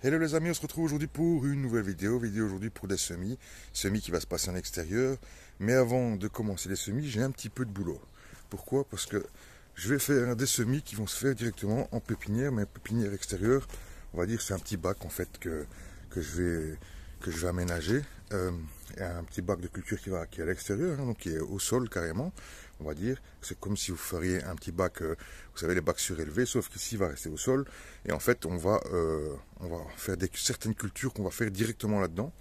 Hello les amis, on se retrouve aujourd'hui pour une nouvelle vidéo aujourd'hui pour des semis qui va se passer en extérieur. Mais avant de commencer les semis, j'ai un petit peu de boulot. Pourquoi? Parce que je vais faire des semis qui vont se faire directement en pépinière, mais pépinière extérieure. On va dire c'est un petit bac en fait que je vais aménager. Un petit bac de culture qui est à l'extérieur, donc qui est au sol carrément. On va dire, c'est comme si vous feriez un petit bac, vous savez les bacs surélevés, sauf qu'ici il va rester au sol. Et en fait, on va faire certaines cultures qu'on va faire directement là-dedans.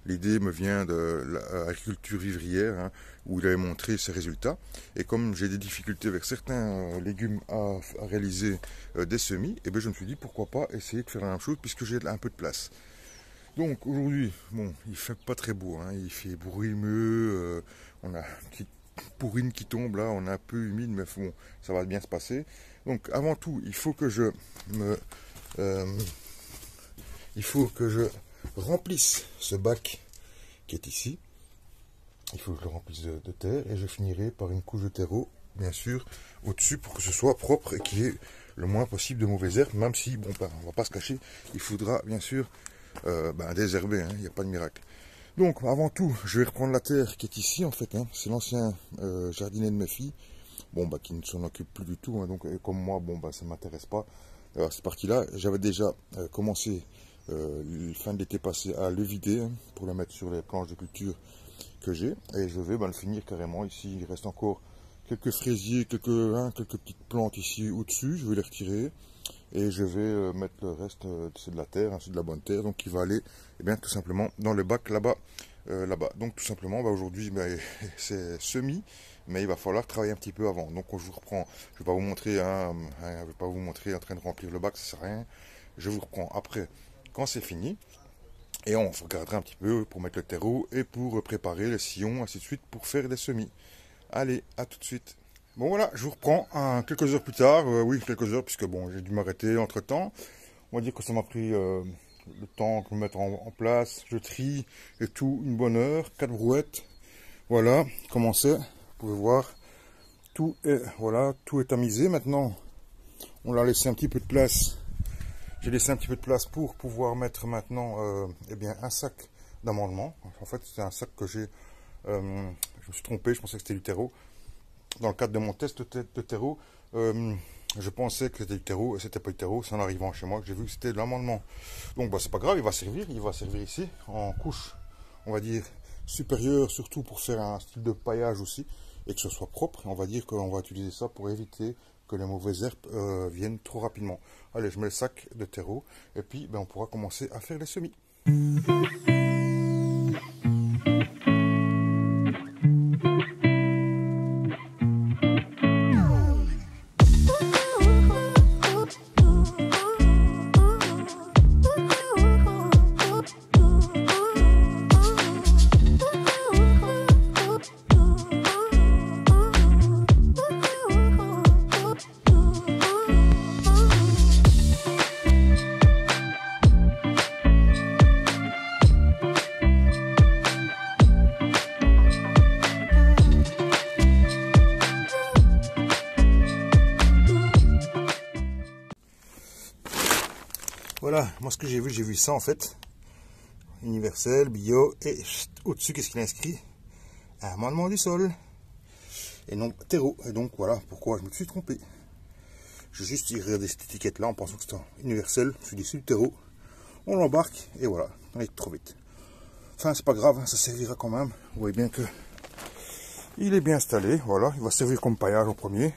L'idée me vient de l'agriculture vivrière, où il avait montré ses résultats. Et comme j'ai des difficultés avec certains légumes à réaliser des semis, et bien je me suis dit pourquoi pas essayer de faire la même chose puisque j'ai un peu de place. Donc aujourd'hui, bon, il fait pas très beau, il fait brumeux, on a une petite pourrine qui tombe là, on est un peu humide, mais bon, ça va bien se passer. Donc avant tout, il faut que je remplisse ce bac qui est ici. Il faut que je le remplisse de terre et je finirai par une couche de terreau, bien sûr, au-dessus pour que ce soit propre et qu'il y ait le moins possible de mauvaises herbes, même si, bon, on va pas se cacher, il faudra bien sûr désherber, il n'y a pas de miracle. Donc avant tout, je vais reprendre la terre qui est ici en fait, c'est l'ancien jardinet de mes filles, qui ne s'en occupe plus du tout, donc comme moi, ça ne m'intéresse pas. Alors cette partie-là, j'avais déjà commencé fin de l'été passé à le vider pour le mettre sur les planches de culture que j'ai, et je vais le finir carrément. Ici il reste encore quelques fraisiers, quelques petites plantes ici au-dessus, je vais les retirer. Et je vais mettre le reste, c'est de la terre, c'est de la bonne terre, donc qui va aller tout simplement dans le bac là-bas. Donc tout simplement, aujourd'hui c'est semis, mais il va falloir travailler un petit peu avant. Donc je vous reprends, je ne vais pas vous montrer, je vais pas vous montrer en train de remplir le bac, ça sert à rien. Je vous reprends après, quand c'est fini, et on regardera un petit peu pour mettre le terreau et pour préparer les sillons, ainsi de suite, pour faire des semis. Allez, à tout de suite. Bon voilà, je vous reprends quelques heures plus tard, quelques heures, puisque j'ai dû m'arrêter entre temps. On va dire que ça m'a pris le temps de me mettre en place, je trie et tout, une bonne heure, 4 brouettes. Voilà, comment c'est, vous pouvez voir, tout est tamisé. Maintenant, on l'a laissé un petit peu de place, j'ai laissé un petit peu de place pour pouvoir mettre maintenant un sac d'amendement. En fait, c'est un sac que j'ai, je me suis trompé, je pensais que c'était du terreau. Dans le cadre de mon test de terreau, je pensais que c'était du terreau et c'était pas du terreau. C'est en arrivant chez moi que j'ai vu que c'était de l'amendement. Donc c'est pas grave, il va servir ici en couche, on va dire supérieure, surtout pour faire un style de paillage aussi et que ce soit propre. On va dire qu'on va utiliser ça pour éviter que les mauvaises herbes viennent trop rapidement. Allez, je mets le sac de terreau et puis on pourra commencer à faire les semis. Voilà, moi ce que j'ai vu ça en fait, universel, bio, et au-dessus qu'est-ce qu'il a inscrit? Amendement du sol, et non terreau, et donc voilà pourquoi je me suis trompé. J'ai juste tiré cette étiquette là en pensant que c'était universel, je me suis dit c'est du terreau, on l'embarque, et voilà, on est trop vite. Enfin c'est pas grave, ça servira quand même, vous voyez bien que il est bien installé, voilà, il va servir comme paillage en premier.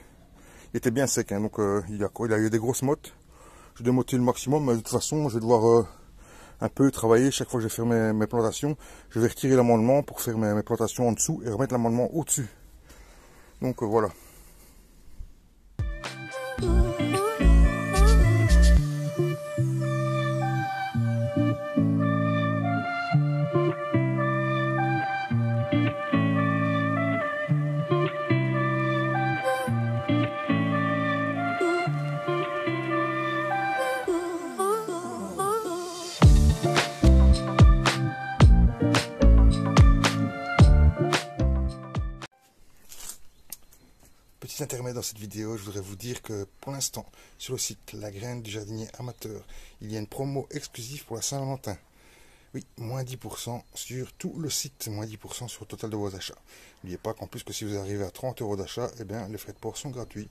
Il était bien sec, donc il a eu des grosses mottes. Je vais démoter le maximum, mais de toute façon, je vais devoir un peu travailler. Chaque fois que je vais faire mes plantations, je vais retirer l'amendement pour faire mes plantations en dessous et remettre l'amendement au-dessus. Donc voilà. petit intermède dans cette vidéo, je voudrais vous dire que pour l'instant, sur le site La Graine du Jardinier Amateur, il y a une promo exclusive pour la Saint-Valentin. Oui, moins 10% sur tout le site, moins 10% sur le total de vos achats. N'oubliez pas qu'en plus que si vous arrivez à 30 € d'achat, eh bien les frais de port sont gratuits.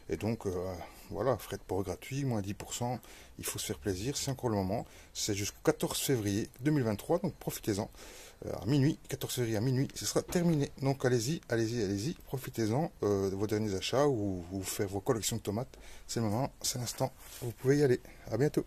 Et donc voilà, frais de port gratuits, moins 10%, il faut se faire plaisir, c'est encore le moment. C'est jusqu'au 14 février 2023, donc profitez-en. À minuit, 14 février à minuit, ce sera terminé. Donc allez-y, allez-y, allez-y, profitez-en de vos derniers achats ou faire vos collections de tomates. C'est le moment, c'est l'instant, vous pouvez y aller. À bientôt.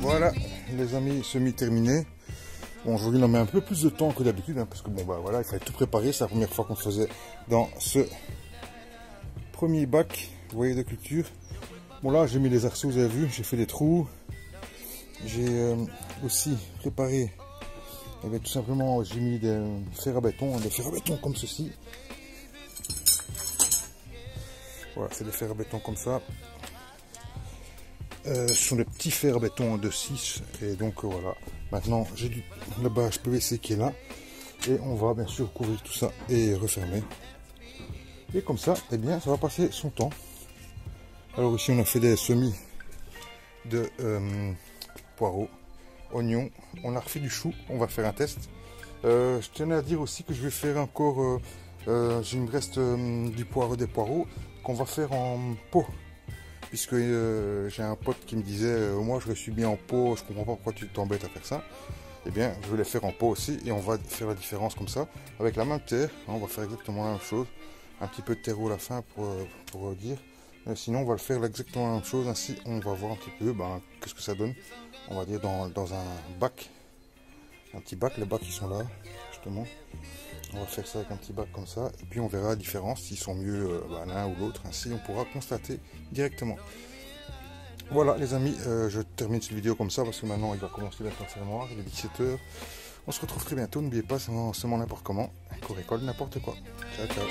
Voilà les amis, semi-terminé. Bon, aujourd'hui on met un peu plus de temps que d'habitude, hein, parce que bon bah voilà, il fallait tout préparer. C'est la première fois qu'on le faisait dans ce premier bac, vous voyez, de culture. Bon là j'ai mis les arceaux, vous avez vu, j'ai fait des trous. J'ai aussi préparé, eh bien, tout simplement j'ai mis des fers à béton comme ceci. Voilà, c'est des fers à béton comme ça. Ce sont des petits fers à béton de 6 et donc voilà, maintenant j'ai la bâche PVC qui est là et on va bien sûr couvrir tout ça et refermer, et comme ça, eh bien ça va passer son temps. Alors ici on a fait des semis de poireaux, oignons, on a refait du chou, on va faire un test. Je tenais à dire aussi que je vais faire encore, il me reste des poireaux qu'on va faire en pot. Puisque j'ai un pote qui me disait moi je le suis bien en pot, je comprends pas pourquoi tu t'embêtes à faire ça. Eh bien je vais les faire en pot aussi et on va faire la différence comme ça avec la même terre. On va faire exactement la même chose, un petit peu de terreau à la fin pour dire. Sinon on va le faire exactement la même chose, ainsi on va voir un petit peu qu'est-ce que ça donne, on va dire dans un bac, un petit bac, les bacs qui sont là justement. On va faire ça avec un petit bac comme ça, et puis on verra la différence, s'ils sont mieux l'un ou l'autre, ainsi on pourra constater directement. Voilà les amis, je termine cette vidéo comme ça, parce que maintenant il va commencer d'être assez noir, il est 17 h. On se retrouve très bientôt, n'oubliez pas, c'est seulement n'importe comment, qu'on récolte n'importe quoi. Ciao ciao.